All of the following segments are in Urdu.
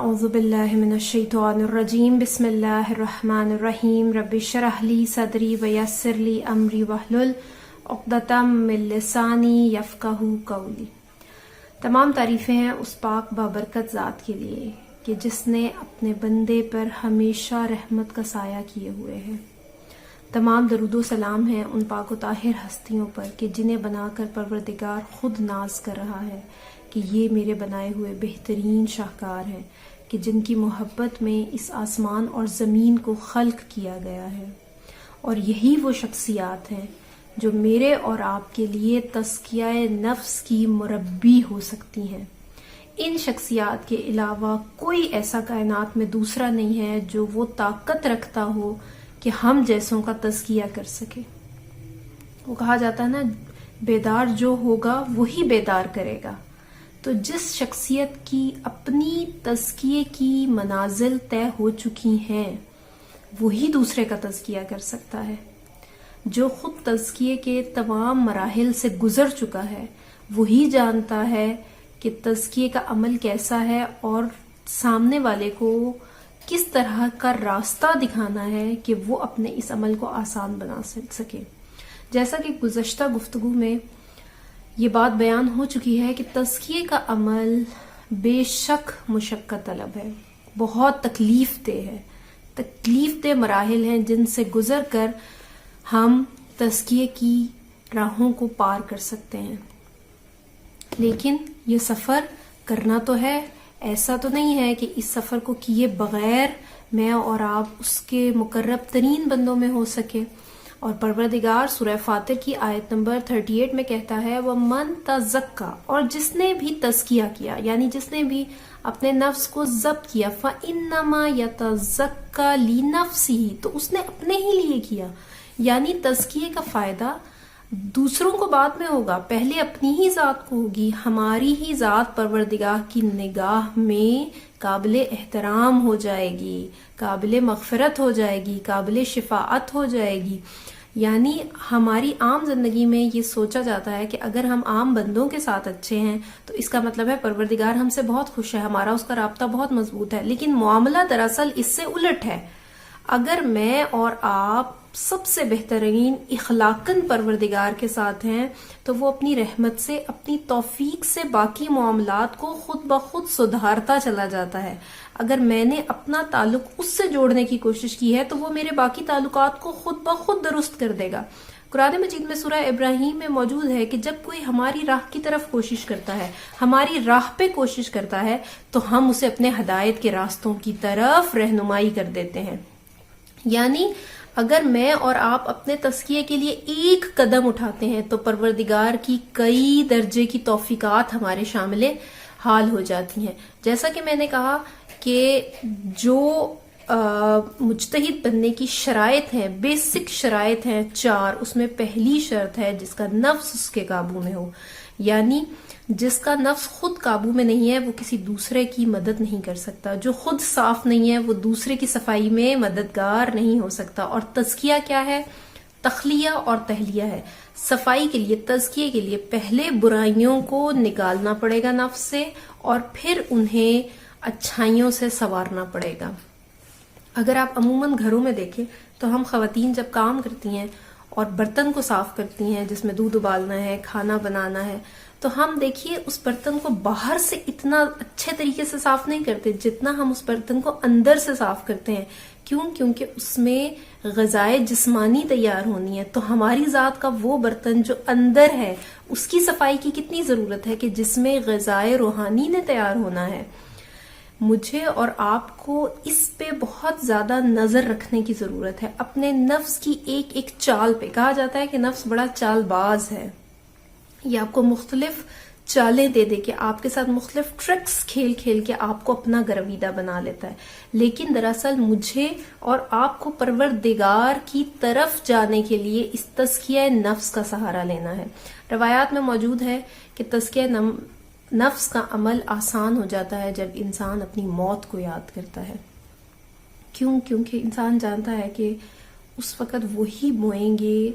اعوذ باللہ من الشیطان الرجیم بسم اللہ الرحمن الرحیم رب اشرح لی صدری ویسر لی امری واحلل عقدۃ من لسانی یفقہوا قولی۔ تمام تعریفیں ہیں اس پاک بابرکت ذات کے لیے کہ جس نے اپنے بندے پر ہمیشہ رحمت کا سایہ کیے ہوئے ہے۔ تمام درود و سلام ہیں ان پاک و طاہر ہستیوں پر کہ جنہیں بنا کر پروردگار خود ناز کر رہا ہے کہ یہ میرے بنائے ہوئے بہترین شاہکار ہیں کہ جن کی محبت میں اس آسمان اور زمین کو خلق کیا گیا ہے، اور یہی وہ شخصیات ہیں جو میرے اور آپ کے لیے تزکیہ نفس کی مربی ہو سکتی ہیں۔ ان شخصیات کے علاوہ کوئی ایسا کائنات میں دوسرا نہیں ہے جو وہ طاقت رکھتا ہو کہ ہم جیسوں کا تزکیہ کر سکے۔ وہ کہا جاتا ہے نا، بیدار جو ہوگا وہی بیدار کرے گا۔ تو جس شخصیت کی اپنی تزکیے کی منازل طے ہو چکی ہیں وہی دوسرے کا تزکیہ کر سکتا ہے۔ جو خود تزکیے کے تمام مراحل سے گزر چکا ہے وہی جانتا ہے کہ تزکیے کا عمل کیسا ہے اور سامنے والے کو کس طرح کا راستہ دکھانا ہے کہ وہ اپنے اس عمل کو آسان بنا سکے۔ جیسا کہ گزشتہ گفتگو میں یہ بات بیان ہو چکی ہے کہ تزکیے کا عمل بے شک مشقت طلب ہے، بہت تکلیف دہ ہے، تکلیف دہ مراحل ہیں جن سے گزر کر ہم تزکیے کی راہوں کو پار کر سکتے ہیں۔ لیکن یہ سفر کرنا تو ہے، ایسا تو نہیں ہے کہ اس سفر کو کیے بغیر میں اور آپ اس کے مقرب ترین بندوں میں ہو سکے۔ اور پروردگار سورہ فاتر کی آیت نمبر 38 میں کہتا ہے وَمَن تَزَکَّى، اور جس نے بھی تزکیہ کیا، یعنی جس نے بھی اپنے نفس کو ضبط کیا، فَإِنَّمَا يَتَزَكَّى لِنَفْسِهِ، تو اس نے اپنے ہی لیے کیا۔ یعنی تزکیے کا فائدہ دوسروں کو بعد میں ہوگا، پہلے اپنی ہی ذات کو ہوگی۔ ہماری ہی ذات پروردگار کی نگاہ میں قابل احترام ہو جائے گی، قابل مغفرت ہو جائے گی، قابل شفاعت ہو جائے گی۔ یعنی ہماری عام زندگی میں یہ سوچا جاتا ہے کہ اگر ہم عام بندوں کے ساتھ اچھے ہیں تو اس کا مطلب ہے پروردگار ہم سے بہت خوش ہے، ہمارا اس کا رابطہ بہت مضبوط ہے۔ لیکن معاملہ دراصل اس سے الٹ ہے۔ اگر میں اور آپ سب سے بہترین اخلاقاً پروردگار کے ساتھ ہیں تو وہ اپنی رحمت سے، اپنی توفیق سے باقی معاملات کو خود بخود سدھارتا چلا جاتا ہے۔ اگر میں نے اپنا تعلق اس سے جوڑنے کی کوشش کی ہے تو وہ میرے باقی تعلقات کو خود بخود درست کر دے گا۔ قرآن مجید میں سورہ ابراہیم میں موجود ہے کہ جب کوئی ہماری راہ کی طرف کوشش کرتا ہے، ہماری راہ پہ کوشش کرتا ہے، تو ہم اسے اپنے ہدایت کے راستوں کی طرف رہنمائی کر دیتے ہیں۔ یعنی اگر میں اور آپ اپنے تزکیے کے لیے ایک قدم اٹھاتے ہیں تو پروردگار کی کئی درجے کی توفیقات ہمارے شامل حال ہو جاتی ہیں۔ جیسا کہ میں نے کہا کہ جو مجتہد بننے کی شرائط ہیں، بیسک شرائط ہیں 4، اس میں پہلی شرط ہے جس کا نفس اس کے قابو میں ہو، یعنی جس کا نفس خود قابو میں نہیں ہے وہ کسی دوسرے کی مدد نہیں کر سکتا، جو خود صاف نہیں ہے وہ دوسرے کی صفائی میں مددگار نہیں ہو سکتا۔ اور تزکیہ کیا ہے؟ تخلیہ اور تہلیہ ہے۔ صفائی کے لیے، تزکیے کے لیے پہلے برائیوں کو نکالنا پڑے گا نفس سے، اور پھر انہیں اچھائیوں سے سنوارنا پڑے گا۔ اگر آپ عموماً گھروں میں دیکھیں تو ہم خواتین جب کام کرتی ہیں اور برتن کو صاف کرتی ہیں جس میں دودھ ابالنا ہے، کھانا بنانا ہے، تو ہم دیکھیے اس برتن کو باہر سے اتنا اچھے طریقے سے صاف نہیں کرتے جتنا ہم اس برتن کو اندر سے صاف کرتے ہیں۔ کیونکہ اس میں غذائے جسمانی تیار ہونی ہے۔ تو ہماری ذات کا وہ برتن جو اندر ہے اس کی صفائی کی کتنی ضرورت ہے کہ جس میں غذائے روحانی نے تیار ہونا ہے۔ مجھے اور آپ کو اس پہ بہت زیادہ نظر رکھنے کی ضرورت ہے، اپنے نفس کی ایک ایک چال پہ۔ کہا جاتا ہے کہ نفس بڑا چال باز ہے، یہ آپ کو مختلف چالیں دے دے کے آپ کے ساتھ مختلف ٹرکس کھیل کھیل کے آپ کو اپنا گرویدہ بنا لیتا ہے۔ لیکن دراصل مجھے اور آپ کو پروردگار کی طرف جانے کے لیے اس تزکیہ نفس کا سہارا لینا ہے۔ روایات میں موجود ہے کہ تزکیہ نفس کا عمل آسان ہو جاتا ہے جب انسان اپنی موت کو یاد کرتا ہے۔ کیونکہ انسان جانتا ہے کہ اس وقت وہی بوئیں گے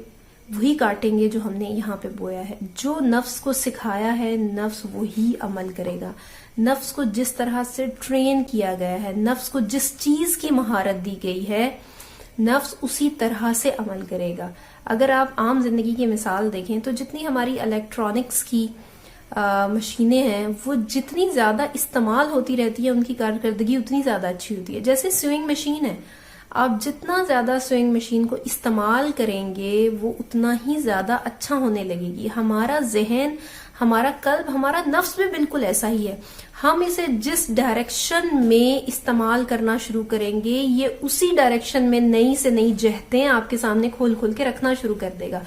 وہی کاٹیں گے جو ہم نے یہاں پہ بویا ہے. جو نفس کو سکھایا ہے نفس وہی عمل کرے گا. نفس کو جس طرح سے ٹرین کیا گیا ہے، نفس کو جس چیز کی مہارت دی گئی ہے، نفس اسی طرح سے عمل کرے گا. اگر آپ عام زندگی کی مثال دیکھیں تو جتنی ہماری الیکٹرانکس کی مشینیں ہیں وہ جتنی زیادہ استعمال ہوتی رہتی ہے ان کی کارکردگی اتنی زیادہ اچھی ہوتی ہے. جیسے سوئنگ مشین ہے، آپ جتنا زیادہ سوئنگ مشین کو استعمال کریں گے وہ اتنا ہی زیادہ اچھا ہونے لگے گی. ہمارا ذہن، ہمارا قلب، ہمارا نفس بھی بالکل ایسا ہی ہے. ہم اسے جس ڈائریکشن میں استعمال کرنا شروع کریں گے یہ اسی ڈائریکشن میں نئی سے نئی جہتیں آپ کے سامنے کھول کھول کے رکھنا شروع کر دے گا.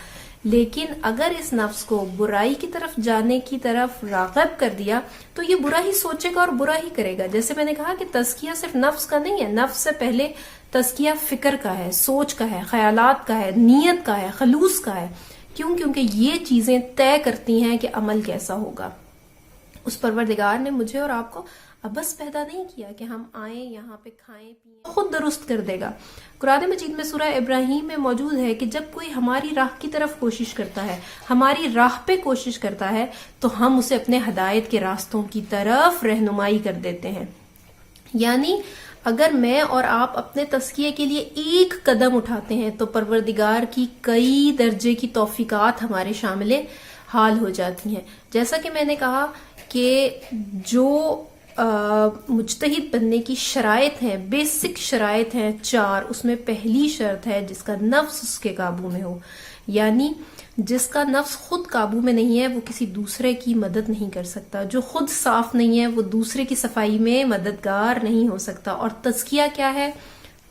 لیکن اگر اس نفس کو برائی کی طرف جانے کی طرف راغب کر دیا تو یہ برا ہی سوچے گا اور برا ہی کرے گا. جیسے میں نے کہا کہ تزکیہ صرف نفس کا نہیں ہے، نفس سے پہلے تزکیہ فکر کا ہے، سوچ کا ہے، خیالات کا ہے، نیت کا ہے، خلوص کا ہے. کیونکہ یہ چیزیں طے کرتی ہیں کہ عمل کیسا ہوگا. اس پروردگار نے مجھے اور آپ کو ابس پیدا نہیں کیا کہ ہم آئیں یہاں پہ کھائیں پیئیں، خود درست کر دے گا. قرآن مجید میں سورہ ابراہیم میں موجود ہے کہ جب کوئی ہماری راہ کی طرف کوشش کرتا ہے، ہماری راہ پہ کوشش کرتا ہے تو ہم اسے اپنے ہدایت کے راستوں کی طرف رہنمائی کر دیتے ہیں. یعنی اگر میں اور آپ اپنے تزکیے کے لیے ایک قدم اٹھاتے ہیں تو پروردگار کی کئی درجے کی توفیقات ہمارے شامل حال ہو جاتی ہیں. جیسا کہ میں نے کہا کہ جو مجتہد بننے کی شرائط ہیں، بیسک شرائط ہیں 4، اس میں پہلی شرط ہے جس کا نفس اس کے قابو میں ہو. یعنی جس کا نفس خود قابو میں نہیں ہے وہ کسی دوسرے کی مدد نہیں کر سکتا. جو خود صاف نہیں ہے وہ دوسرے کی صفائی میں مددگار نہیں ہو سکتا. اور تزکیہ کیا ہے؟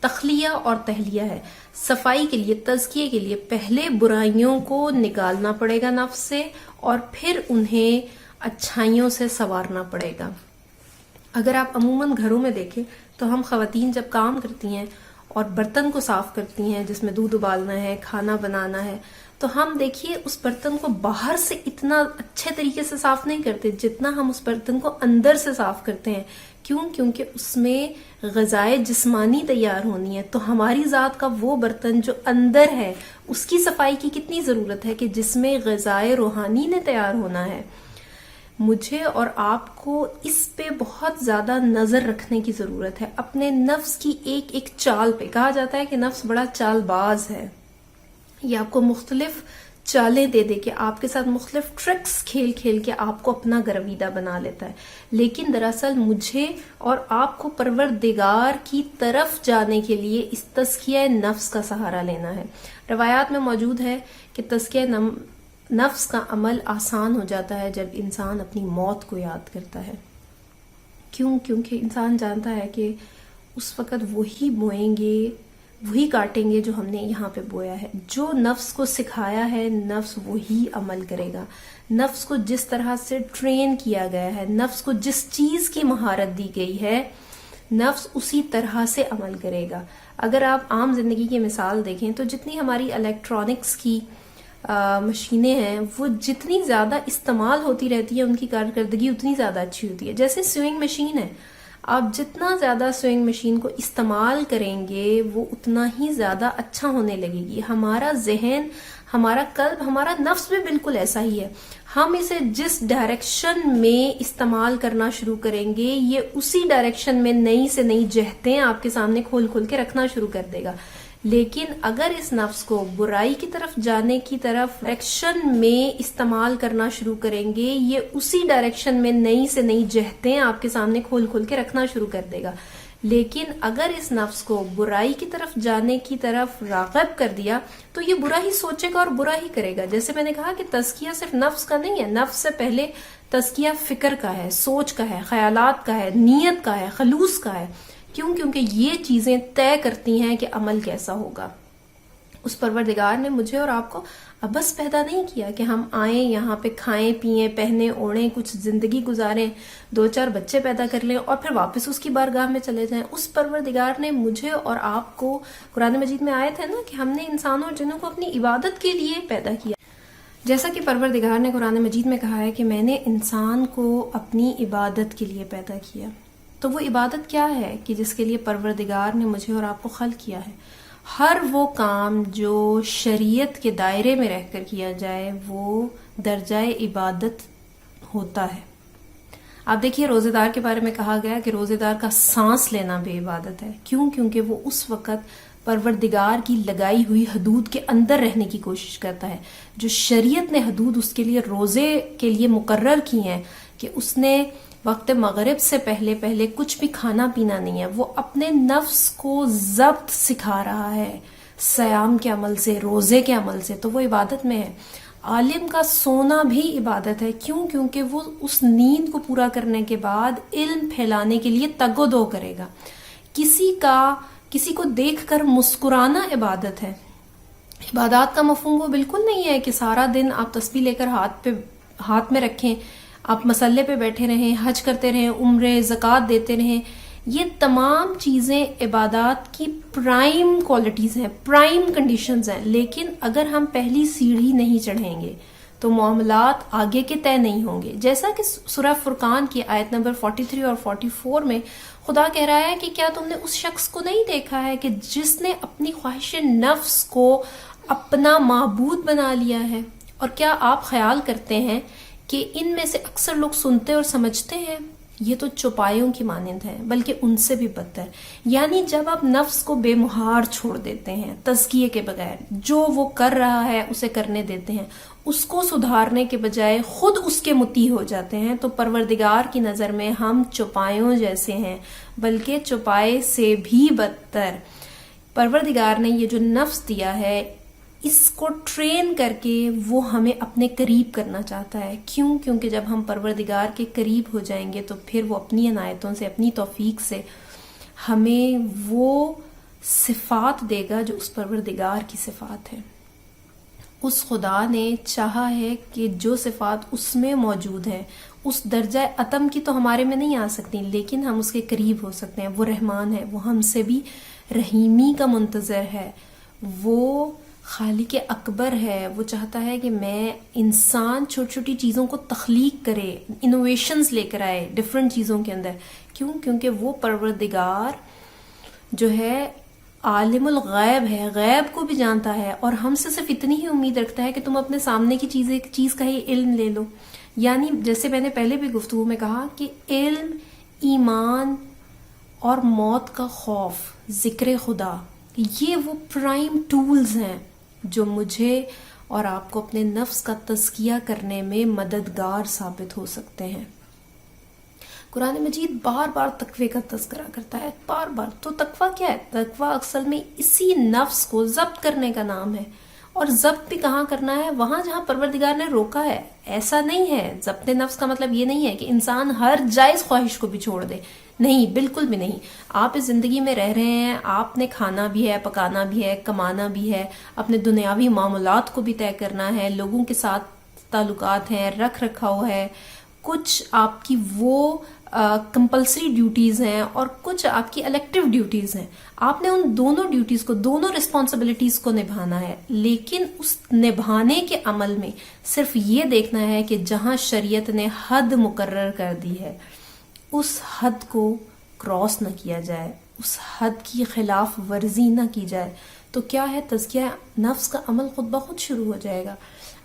تخلیہ اور تہلیہ ہے. صفائی کے لیے، تزکیے کے لیے پہلے برائیوں کو نکالنا پڑے گا نفس سے اور پھر انہیں اچھائیوں سے سنوارنا پڑے گا. اگر آپ عموماً گھروں میں دیکھیں تو ہم خواتین جب کام کرتی ہیں اور برتن کو صاف کرتی ہیں جس میں دودھ ابالنا ہے، کھانا بنانا ہے، تو ہم دیکھیے اس برتن کو باہر سے اتنا اچھے طریقے سے صاف نہیں کرتے جتنا ہم اس برتن کو اندر سے صاف کرتے ہیں. کیونکہ اس میں غذائے جسمانی تیار ہونی ہے. تو ہماری ذات کا وہ برتن جو اندر ہے اس کی صفائی کی کتنی ضرورت ہے کہ جس میں غذائے روحانی نے تیار ہونا ہے. مجھے اور آپ کو اس پہ بہت زیادہ نظر رکھنے کی ضرورت ہے. اپنے نفس کی ایک ایک چال پہ. کہا جاتا ہے کہ نفس بڑا چال باز ہے. یہ آپ کو مختلف چالیں دے دے کے آپ کے ساتھ مختلف ٹرکس کھیل کھیل کے آپ کو اپنا گرویدہ بنا لیتا ہے. لیکن دراصل مجھے اور آپ کو پروردگار کی طرف جانے کے لیے اس تزکیہ نفس کا سہارا لینا ہے. روایات میں موجود ہے کہ تزکیہ نفس کا عمل آسان ہو جاتا ہے جب انسان اپنی موت کو یاد کرتا ہے. کیونکہ انسان جانتا ہے کہ اس وقت وہی بوئیں گے، وہی کاٹیں گے جو ہم نے یہاں پہ بویا ہے. جو نفس کو سکھایا ہے نفس وہی عمل کرے گا. نفس کو جس طرح سے ٹرین کیا گیا ہے، نفس کو جس چیز کی مہارت دی گئی ہے، نفس اسی طرح سے عمل کرے گا. اگر آپ عام زندگی کی مثال دیکھیں تو جتنی ہماری الیکٹرانکس کی مشینیں ہیں وہ جتنی زیادہ استعمال ہوتی رہتی ہے ان کی کارکردگی اتنی زیادہ اچھی ہوتی ہے. جیسے سوئنگ مشین ہے، آپ جتنا زیادہ سوئنگ مشین کو استعمال کریں گے وہ اتنا ہی زیادہ اچھا ہونے لگے گی. ہمارا ذہن، ہمارا قلب، ہمارا نفس بھی بالکل ایسا ہی ہے. ہم اسے جس ڈائریکشن میں استعمال کرنا شروع کریں گے یہ اسی ڈائریکشن میں نئی سے نئی جہتیں آپ کے سامنے کھول کھول کے رکھنا شروع کر دے گا. لیکن اگر اس نفس کو برائی کی طرف جانے کی طرف ڈائریکشن میں استعمال کرنا شروع کریں گے یہ اسی ڈائریکشن میں نئی سے نئی جہتیں آپ کے سامنے کھول کھول کے رکھنا شروع کر دے گا. لیکن اگر اس نفس کو برائی کی طرف جانے کی طرف راغب کر دیا تو یہ برا ہی سوچے گا اور برا ہی کرے گا. جیسے میں نے کہا کہ تزکیہ صرف نفس کا نہیں ہے، نفس سے پہلے تزکیہ فکر کا ہے، سوچ کا ہے، خیالات کا ہے، نیت کا ہے، خلوص کا ہے. کیونکہ یہ چیزیں طے کرتی ہیں کہ عمل کیسا ہوگا. اس پروردگار نے مجھے اور آپ کو ابس پیدا نہیں کیا کہ ہم آئیں یہاں پہ کھائیں پیئیں، پہنیں اوڑھیں، کچھ زندگی گزاریں، 2-4 بچے پیدا کر لیں اور پھر واپس اس کی بارگاہ میں چلے جائیں. اس پروردگار نے مجھے اور آپ کو، قرآن مجید میں آیت ہے نا کہ ہم نے انسانوں اور جنوں کو اپنی عبادت کے لیے پیدا کیا. جیسا کہ پروردگار نے قرآن مجید میں کہا ہے کہ میں نے انسان کو اپنی عبادت کے لیے پیدا کیا. تو وہ عبادت کیا ہے کہ جس کے لیے پروردگار نے مجھے اور آپ کو خلق کیا ہے؟ ہر وہ کام جو شریعت کے دائرے میں رہ کر کیا جائے وہ درجہ عبادت ہوتا ہے. آپ دیکھیے روزے دار کے بارے میں کہا گیا کہ روزے دار کا سانس لینا بھی عبادت ہے. کیوں؟ کیونکہ وہ اس وقت پروردگار کی لگائی ہوئی حدود کے اندر رہنے کی کوشش کرتا ہے. جو شریعت نے حدود اس کے لیے روزے کے لیے مقرر کی ہیں کہ اس نے وقت مغرب سے پہلے کچھ بھی کھانا پینا نہیں ہے، وہ اپنے نفس کو ضبط سکھا رہا ہے صیام کے عمل سے، روزے کے عمل سے، تو وہ عبادت میں ہے. عالم کا سونا بھی عبادت ہے. کیوں؟ کیونکہ وہ اس نیند کو پورا کرنے کے بعد علم پھیلانے کے لیے تگ و دو کرے گا. کسی کو دیکھ کر مسکرانا عبادت ہے. عبادات کا مفہوم وہ بالکل نہیں ہے کہ سارا دن آپ تسبیح لے کر ہاتھ میں رکھیں، آپ مسلے پہ بیٹھے رہیں، حج کرتے رہیں، عمرے زکوٰۃ دیتے رہیں. یہ تمام چیزیں عبادات کی پرائم کوالٹیز ہیں، پرائم کنڈیشنز ہیں. لیکن اگر ہم پہلی سیڑھی نہیں چڑھیں گے تو معاملات آگے کے طے نہیں ہوں گے. جیسا کہ سورہ فرقان کی آیت نمبر 43 اور 44 میں خدا کہہ رہا ہے کہ کیا تم نے اس شخص کو نہیں دیکھا ہے کہ جس نے اپنی خواہش نفس کو اپنا معبود بنا لیا ہے؟ اور کیا آپ خیال کرتے ہیں کہ ان میں سے اکثر لوگ سنتے اور سمجھتے ہیں؟ یہ تو چوپایوں کی مانند ہے، بلکہ ان سے بھی بدتر. یعنی جب آپ نفس کو بے مہار چھوڑ دیتے ہیں، تزکیے کے بغیر جو وہ کر رہا ہے اسے کرنے دیتے ہیں، اس کو سدھارنے کے بجائے خود اس کے مطیع ہو جاتے ہیں، تو پروردگار کی نظر میں ہم چوپایوں جیسے ہیں، بلکہ چوپائے سے بھی بدتر. پروردگار نے یہ جو نفس دیا ہے اس کو ٹرین کر کے وہ ہمیں اپنے قریب کرنا چاہتا ہے. کیوں؟ کیونکہ جب ہم پروردگار کے قریب ہو جائیں گے تو پھر وہ اپنی عنایتوں سے، اپنی توفیق سے ہمیں وہ صفات دے گا جو اس پروردگار کی صفات ہے. اس خدا نے چاہا ہے کہ جو صفات اس میں موجود ہیں اس درجہ عتم کی تو ہمارے میں نہیں آ سکتی، لیکن ہم اس کے قریب ہو سکتے ہیں. وہ رحمان ہے، وہ ہم سے بھی رحیمی کا منتظر ہے، وہ خالق اکبر ہے. وہ چاہتا ہے کہ میں انسان چھوٹی چھوٹی چیزوں کو تخلیق کرے، انوویشنز لے کر آئے ڈفرینٹ چیزوں کے اندر. کیوں؟ کیونکہ وہ پروردگار جو ہے عالم الغیب ہے، غیب کو بھی جانتا ہے، اور ہم سے صرف اتنی ہی امید رکھتا ہے کہ تم اپنے سامنے کی چیز کا ہی علم لے لو. یعنی جیسے میں نے پہلے بھی گفتگو میں کہا کہ علم، ایمان اور موت کا خوف، ذکر خدا، یہ وہ پرائم ٹولز ہیں جو مجھے اور آپ کو اپنے نفس کا تزکیہ کرنے میں مددگار ثابت ہو سکتے ہیں. قرآن مجید بار بار تقوی کا تذکرہ کرتا ہے، بار بار. تو تقوی کیا ہے؟ تقوی اصل میں اسی نفس کو ضبط کرنے کا نام ہے. اور ضبط بھی کہاں کرنا ہے؟ وہاں جہاں پروردگار نے روکا ہے. ایسا نہیں ہے، ضبط نفس کا مطلب یہ نہیں ہے کہ انسان ہر جائز خواہش کو بھی چھوڑ دے. نہیں، بالکل بھی نہیں. آپ اس زندگی میں رہ رہے ہیں، آپ نے کھانا بھی ہے، پکانا بھی ہے، کمانا بھی ہے، اپنے دنیاوی معاملات کو بھی طے کرنا ہے، لوگوں کے ساتھ تعلقات ہیں، رکھ رکھاؤ ہے، کچھ آپ کی وہ کمپلسری ڈیوٹیز ہیں اور کچھ آپ کی الیکٹیو ڈیوٹیز ہیں. آپ نے ان دونوں ڈیوٹیز کو، دونوں رسپانسبلٹیز کو نبھانا ہے. لیکن اس نبھانے کے عمل میں صرف یہ دیکھنا ہے کہ جہاں شریعت نے حد مقرر کر دی ہے اس حد کو کراس نہ کیا جائے، اس حد کی خلاف ورزی نہ کی جائے. تو کیا ہے؟ تزکیہ نفس کا عمل خود بخود شروع ہو جائے گا.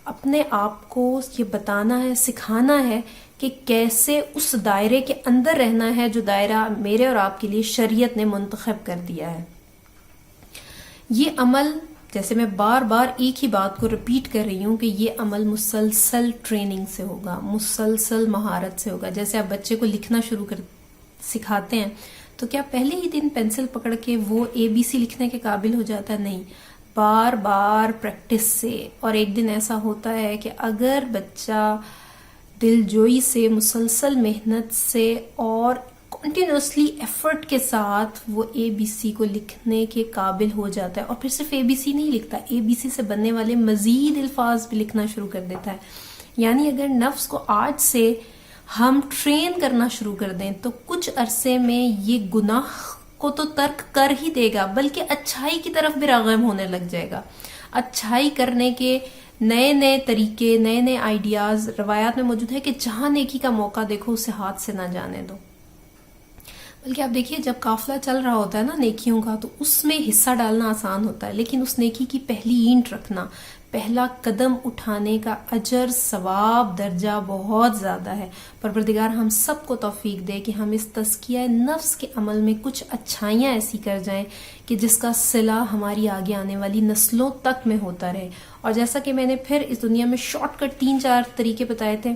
اپنے آپ کو یہ بتانا ہے، سکھانا ہے کہ کیسے اس دائرے کے اندر رہنا ہے جو دائرہ میرے اور آپ کے لیے شریعت نے منتخب کر دیا ہے. یہ عمل، جیسے میں بار بار ایک ہی بات کو ریپیٹ کر رہی ہوں کہ یہ عمل مسلسل ٹریننگ سے ہوگا، مسلسل مہارت سے ہوگا. جیسے آپ بچے کو لکھنا سکھاتے ہیں تو کیا پہلے ہی دن پینسل پکڑ کے وہ ABC لکھنے کے قابل ہو جاتا ہے؟ نہیں، بار بار پریکٹس سے. اور ایک دن ایسا ہوتا ہے کہ اگر بچہ دل جوئی سے، مسلسل محنت سے اور کنٹینیوسلی ایفرٹ کے ساتھ وہ ABC کو لکھنے کے قابل ہو جاتا ہے، اور پھر صرف ABC نہیں لکھتا، ABC سے بننے والے مزید الفاظ بھی لکھنا شروع کر دیتا ہے. یعنی اگر نفس کو آج سے ہم ٹرین کرنا شروع کر دیں تو کچھ عرصے میں یہ گناہ کو تو ترک کر ہی دے گا، بلکہ اچھائی کی طرف بھی راغب ہونے لگ جائے گا. اچھائی کرنے کے نئے نئے طریقے، نئے نئے آئیڈیاز روایات میں موجود ہے کہ جہاں نیکی کا موقع دیکھو اسے ہاتھ سے نہ جانے دو. بلکہ آپ دیکھیے جب قافلہ چل رہا ہوتا ہے نا نیکیوں کا تو اس میں حصہ ڈالنا آسان ہوتا ہے، لیکن اس نیکی کی پہلی اینٹ رکھنا، پہلا قدم اٹھانے کا اجر ثواب درجہ بہت زیادہ ہے۔ پروردگار ہم سب کو توفیق دے کہ ہم اس تزکیہ نفس کے عمل میں کچھ اچھائیاں ایسی کر جائیں کہ جس کا صلہ ہماری آگے آنے والی نسلوں تک میں ہوتا رہے۔ اور جیسا کہ میں نے پھر اس دنیا میں شارٹ کٹ 3-4 طریقے بتائے تھے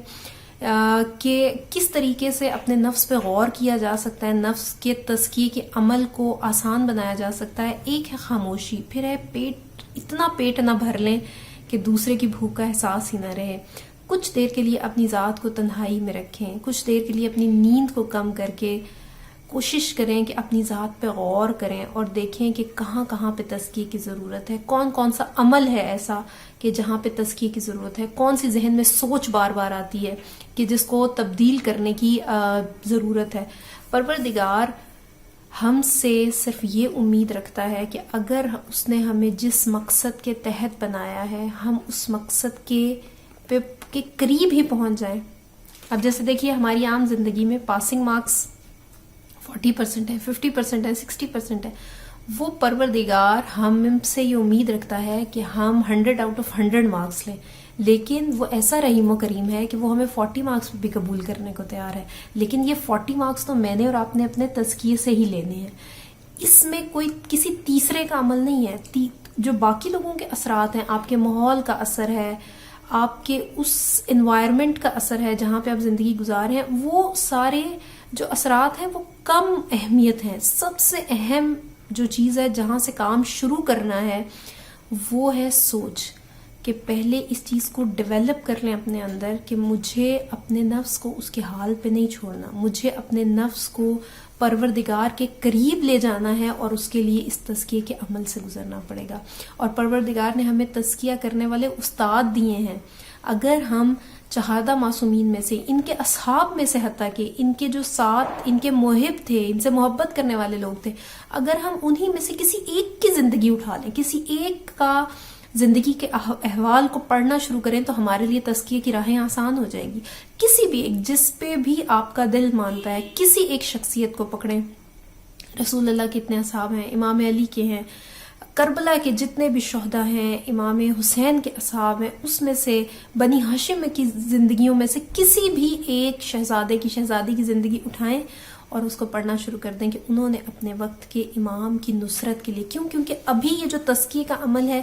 کہ کس طریقے سے اپنے نفس پہ غور کیا جا سکتا ہے، نفس کے تزکیے کے عمل کو آسان بنایا جا سکتا ہے۔ ایک ہے خاموشی، پھر ہے اتنا پیٹ نہ بھر لیں کہ دوسرے کی بھوک کا احساس ہی نہ رہے۔ کچھ دیر کے لیے اپنی ذات کو تنہائی میں رکھیں، کچھ دیر کے لیے اپنی نیند کو کم کر کے کوشش کریں کہ اپنی ذات پہ غور کریں اور دیکھیں کہ کہاں کہاں پہ تزکیے کی ضرورت ہے، کون کون سا عمل ہے ایسا کہ جہاں پہ تزکیے کی ضرورت ہے، کون سی ذہن میں سوچ بار بار آتی ہے کہ جس کو تبدیل کرنے کی ضرورت ہے۔ پروردگار ہم سے صرف یہ امید رکھتا ہے کہ اگر اس نے ہمیں جس مقصد کے تحت بنایا ہے ہم اس مقصد کے قریب ہی پہنچ جائیں۔ اب جیسے دیکھیے ہماری عام زندگی میں پاسنگ مارکس 40% ہے، 50% ہے، 60% ہے، وہ پروردگار ہم سے یہ امید رکھتا ہے کہ ہم 100/100 مارکس لیں، لیکن وہ ایسا رحیم و کریم ہے کہ وہ ہمیں 40 مارکس بھی قبول کرنے کو تیار ہے، لیکن یہ 40 مارکس تو میں نے اور آپ نے اپنے تزکیے سے ہی لینے ہیں۔ اس میں کوئی کسی تیسرے کا عمل نہیں ہے۔ جو باقی لوگوں کے اثرات ہیں، آپ کے ماحول کا اثر ہے، آپ کے اس انوائرمنٹ کا اثر ہے جہاں پہ آپ زندگی گزار ہیں، وہ سارے جو اثرات ہیں وہ کم اہمیت ہیں۔ سب سے اہم جو چیز ہے جہاں سے کام شروع کرنا ہے وہ ہے سوچ، کہ پہلے اس چیز کو ڈیولپ کر لیں اپنے اندر کہ مجھے اپنے نفس کو اس کے حال پہ نہیں چھوڑنا، مجھے اپنے نفس کو پروردگار کے قریب لے جانا ہے اور اس کے لیے اس تزکیے کے عمل سے گزرنا پڑے گا۔ اور پروردگار نے ہمیں تزکیہ کرنے والے استاد دیے ہیں۔ اگر ہم چہاردہ معصومین میں سے، ان کے اصحاب میں سے، حتیٰ کہ ان کے جو ساتھ ان کے محب تھے، ان سے محبت کرنے والے لوگ تھے، اگر ہم انہی میں سے کسی ایک کی زندگی اٹھا لیں، کسی ایک کا زندگی کے احوال کو پڑھنا شروع کریں تو ہمارے لیے تزکیے کی راہیں آسان ہو جائیں گی۔ کسی بھی ایک، جس پہ بھی آپ کا دل مانتا ہے، کسی ایک شخصیت کو پکڑیں۔ رسول اللہ کے اتنے اصحاب ہیں، امام علی کے ہیں، کربلا کے جتنے بھی شہداء ہیں، امام حسین کے اصحاب ہیں، اس میں سے بنی ہاشم کی زندگیوں میں سے کسی بھی ایک شہزادے کی، شہزادی کی زندگی اٹھائیں اور اس کو پڑھنا شروع کر دیں کہ انہوں نے اپنے وقت کے امام کی نصرت کے لیے، کیونکہ ابھی یہ جو تزکیے کا عمل ہے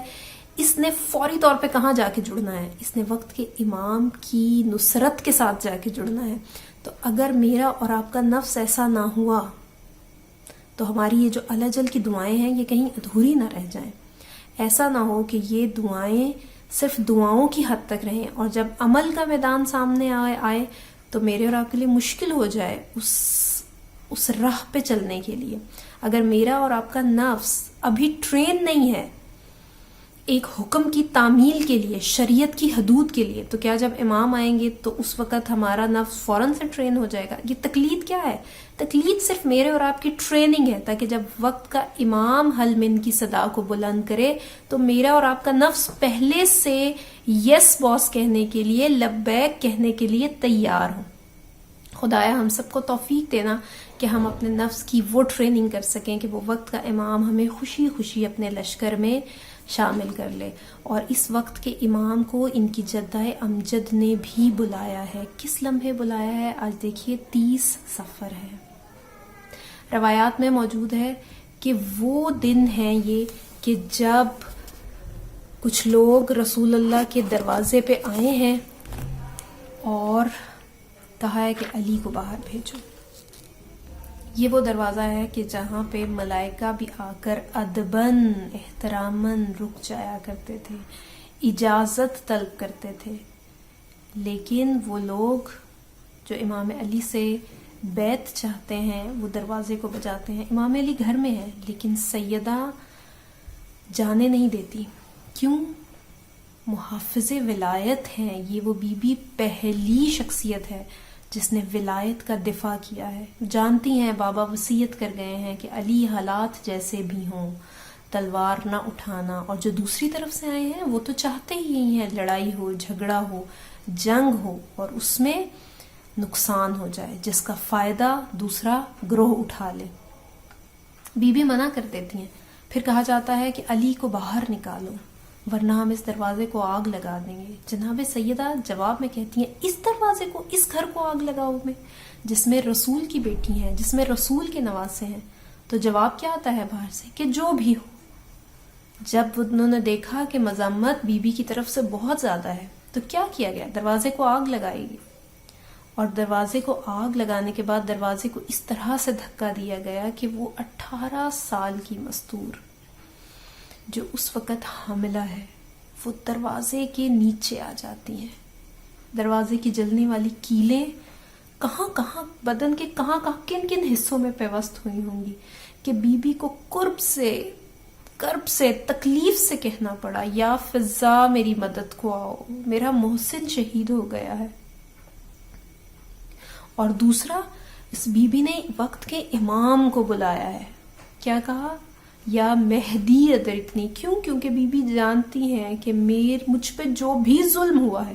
اس نے فوری طور پہ کہاں جا کے جڑنا ہے؟ اس نے وقت کے امام کی نصرت کے ساتھ جا کے جڑنا ہے۔ تو اگر میرا اور آپ کا نفس ایسا نہ ہوا تو ہماری یہ جو الجل کی دعائیں ہیں یہ کہیں ادھوری نہ رہ جائیں۔ ایسا نہ ہو کہ یہ دعائیں صرف دعاؤں کی حد تک رہیں اور جب عمل کا میدان سامنے آئے تو میرے اور آپ کے لیے مشکل ہو جائے اس راہ پہ چلنے کے لیے۔ اگر میرا اور آپ کا نفس ابھی ٹرین نہیں ہے ایک حکم کی تعمیل کے لیے، شریعت کی حدود کے لیے، تو کیا جب امام آئیں گے تو اس وقت ہمارا نفس فوراً سے ٹرین ہو جائے گا؟ یہ تقلید کیا ہے؟ تقلید صرف میرے اور آپ کی ٹریننگ ہے تاکہ جب وقت کا امام حل من کی صدا کو بلند کرے تو میرا اور آپ کا نفس پہلے سے یس باس کہنے کے لیے، لبیک کہنے کے لیے تیار ہو۔ خدایا ہم سب کو توفیق دینا کہ ہم اپنے نفس کی وہ ٹریننگ کر سکیں کہ وہ وقت کا امام ہمیں خوشی خوشی اپنے لشکر میں شامل کر لے۔ اور اس وقت کے امام کو ان کی جدہ امجد نے بھی بلایا ہے۔ کس لمحے بلایا ہے؟ آج دیکھیے 30 صفر ہے۔ روایات میں موجود ہے کہ وہ دن ہیں یہ کہ جب کچھ لوگ رسول اللہ کے دروازے پہ آئے ہیں اور کہا ہے کہ علی کو باہر بھیجو۔ یہ وہ دروازہ ہے کہ جہاں پہ ملائکہ بھی آ کر ادباً احتراماً رک جایا کرتے تھے، اجازت طلب کرتے تھے، لیکن وہ لوگ جو امام علی سے بیعت چاہتے ہیں وہ دروازے کو بجاتے ہیں۔ امام علی گھر میں ہے لیکن سیدہ جانے نہیں دیتی۔ کیوں؟ محافظ ولایت ہیں یہ، وہ بی بی پہلی شخصیت ہے جس نے ولایت کا دفاع کیا ہے۔ جانتی ہیں بابا وصیت کر گئے ہیں کہ علی حالات جیسے بھی ہوں تلوار نہ اٹھانا، اور جو دوسری طرف سے آئے ہیں وہ تو چاہتے ہی ہیں لڑائی ہو، جھگڑا ہو، جنگ ہو، اور اس میں نقصان ہو جائے، جس کا فائدہ دوسرا گروہ اٹھا لے۔ بی بی منع کر دیتی ہیں، پھر کہا جاتا ہے کہ علی کو باہر نکالو ورنہ ہم اس دروازے کو آگ لگا دیں گے۔ جناب سیدہ جواب میں کہتی ہیں اس دروازے کو، اس گھر کو آگ لگاؤ میں، جس میں رسول کی بیٹی ہیں، جس میں رسول کے نواسے ہیں۔ تو جواب کیا آتا ہے باہر سے کہ جو بھی ہو۔ جب انہوں نے دیکھا کہ مذمت بی بی کی طرف سے بہت زیادہ ہے تو کیا کیا گیا؟ دروازے کو آگ لگائی گئی، اور دروازے کو آگ لگانے کے بعد دروازے کو اس طرح سے دھکا دیا گیا کہ وہ 18 سال کی مستور جو اس وقت حاملہ ہے وہ دروازے کے نیچے آ جاتی ہیں۔ دروازے کی جلنے والی کیلیں کہاں کہاں بدن کے کہاں کہاں کن کن حصوں میں پیوست ہوئی ہوں گی کہ بی بی کو کرب سے تکلیف سے کہنا پڑا یا فضا میری مدد کو آؤ، میرا محسن شہید ہو گیا ہے۔ اور دوسرا، اس بی بی نے وقت کے امام کو بلایا ہے، کیا کہا؟ یا مہدی ادرکنی۔ کیوں؟ کیونکہ بی بی جانتی ہیں کہ مجھ پہ جو بھی ظلم ہوا ہے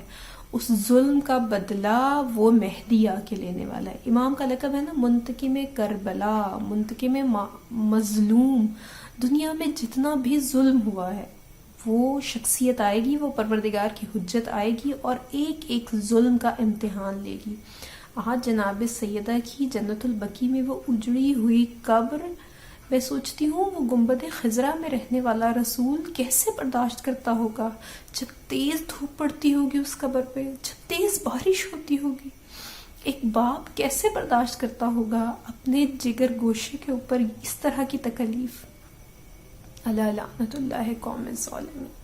اس ظلم کا بدلہ وہ مہدی آ کے لینے والا ہے۔ امام کا لقب ہے نا منتقم کربلا، منتقم مظلوم۔ دنیا میں جتنا بھی ظلم ہوا ہے وہ شخصیت آئے گی، وہ پروردگار کی حجت آئے گی اور ایک ایک ظلم کا امتحان لے گی۔ آج جناب سیدہ کی جنت البقیع میں وہ اجڑی ہوئی قبر، میں سوچتی ہوں وہ گنبد خضرا میں رہنے والا رسول کیسے برداشت کرتا ہوگا جب تیز دھوپ پڑتی ہوگی اس قبر پہ، جب تیز بارش ہوتی ہوگی۔ ایک باپ کیسے برداشت کرتا ہوگا اپنے جگر گوشے کے اوپر اس طرح کی تکلیف۔ اللہ لعنت اللہ قوم الظالمین۔